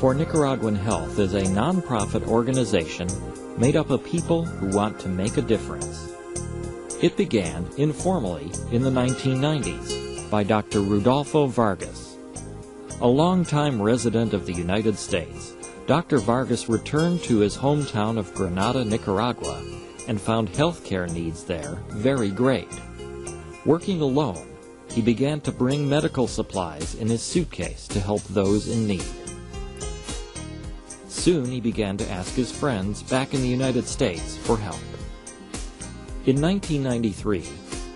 for Nicaraguan Health is a non-profit organization made up of people who want to make a difference. It began informally in the 1990s by Dr. Rudolfo Vargas. A longtime resident of the United States, Dr. Vargas returned to his hometown of Granada, Nicaragua, and found healthcare needs there very great. Working alone, he began to bring medical supplies in his suitcase to help those in need. Soon he began to ask his friends back in the United States for help. In 1993,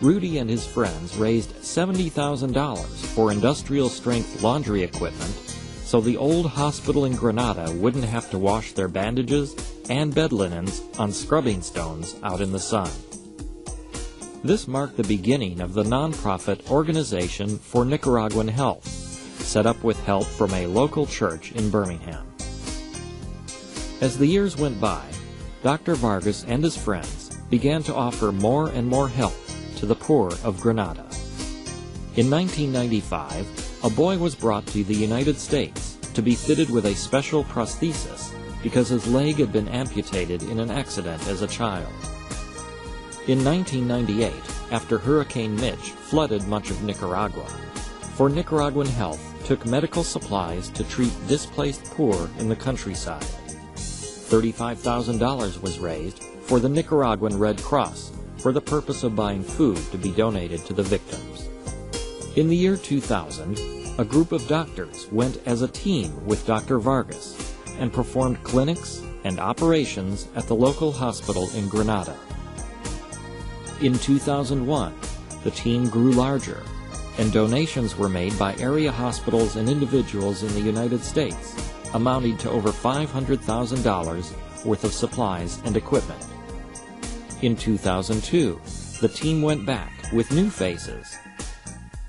Rudy and his friends raised $70,000 for industrial-strength laundry equipment so the old hospital in Granada wouldn't have to wash their bandages and bed linens on scrubbing stones out in the sun. This marked the beginning of the nonprofit Organization for Nicaraguan Health, set up with help from a local church in Birmingham. As the years went by, Dr. Vargas and his friends began to offer more and more help to the poor of Granada. In 1995, a boy was brought to the United States to be fitted with a special prosthesis because his leg had been amputated in an accident as a child. In 1998, after Hurricane Mitch flooded much of Nicaragua, For Nicaraguan Health took medical supplies to treat displaced poor in the countryside. $35,000 was raised for the Nicaraguan Red Cross for the purpose of buying food to be donated to the victims. In the year 2000, a group of doctors went as a team with Dr. Vargas and performed clinics and operations at the local hospital in Granada. In 2001, the team grew larger, and donations were made by area hospitals and individuals in the United States, amounting to over $500,000 worth of supplies and equipment. In 2002, the team went back with new faces,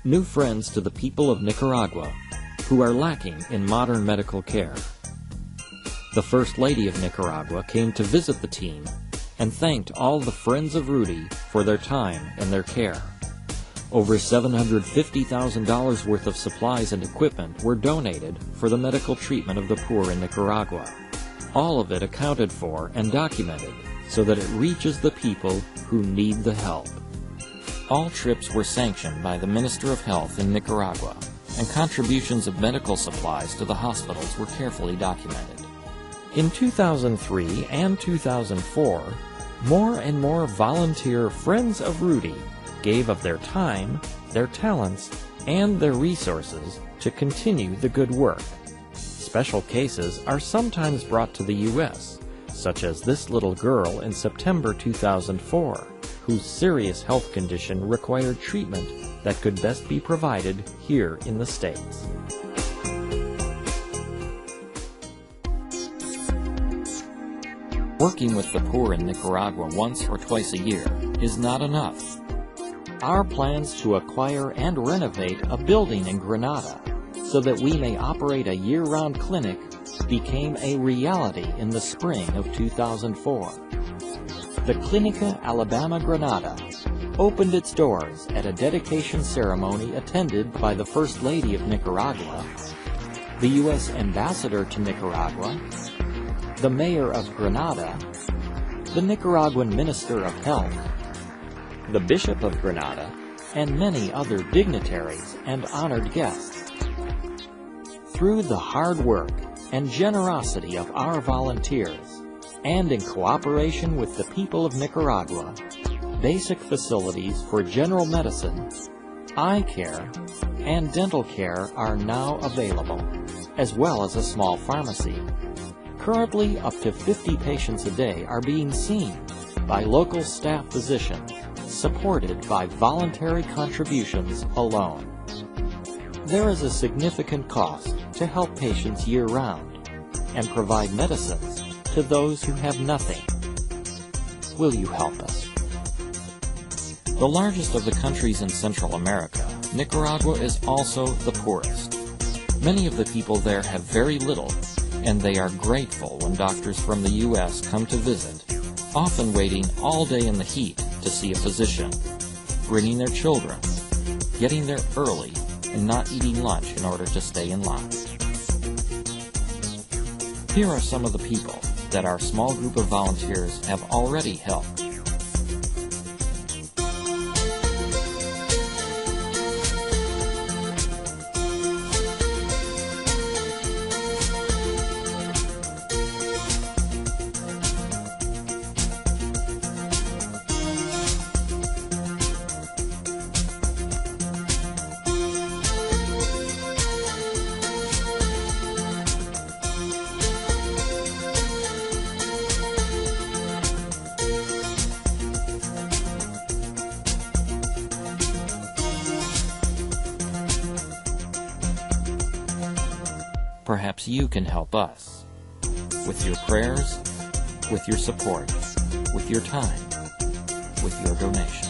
new friends to the people of Nicaragua who are lacking in modern medical care. The First Lady of Nicaragua came to visit the team and thanked all the friends of Rudy for their time and their care. Over $750,000 worth of supplies and equipment were donated for the medical treatment of the poor in Nicaragua. All of it accounted for and documented so that it reaches the people who need the help. All trips were sanctioned by the Minister of Health in Nicaragua, and contributions of medical supplies to the hospitals were carefully documented. In 2003 and 2004, more and more volunteer Friends of Rudy gave of their time, their talents, and their resources to continue the good work. Special cases are sometimes brought to the U.S., such as this little girl in September 2004, whose serious health condition required treatment that could best be provided here in the States. Working with the poor in Nicaragua once or twice a year is not enough. Our plans to acquire and renovate a building in Granada so that we may operate a year-round clinic became a reality in the spring of 2004. The Clínica Alabama Granada opened its doors at a dedication ceremony attended by the First Lady of Nicaragua, the U.S. Ambassador to Nicaragua, the Mayor of Granada, the Nicaraguan Minister of Health, the Bishop of Granada, and many other dignitaries and honored guests. Through the hard work and generosity of our volunteers, and in cooperation with the people of Nicaragua, basic facilities for general medicine, eye care, and dental care are now available, as well as a small pharmacy. Currently, up to 50 patients a day are being seen by local staff physicians, supported by voluntary contributions alone. There is a significant cost to help patients year-round and provide medicines to those who have nothing. Will you help us? The largest of the countries in Central America, Nicaragua is also the poorest. Many of the people there have very little, and they are grateful when doctors from the U.S. come to visit, often waiting all day in the heat to see a physician, bringing their children, getting there early, and not eating lunch in order to stay in line. Here are some of the people that our small group of volunteers have already helped. Perhaps you can help us with your prayers, with your support, with your time, with your donation.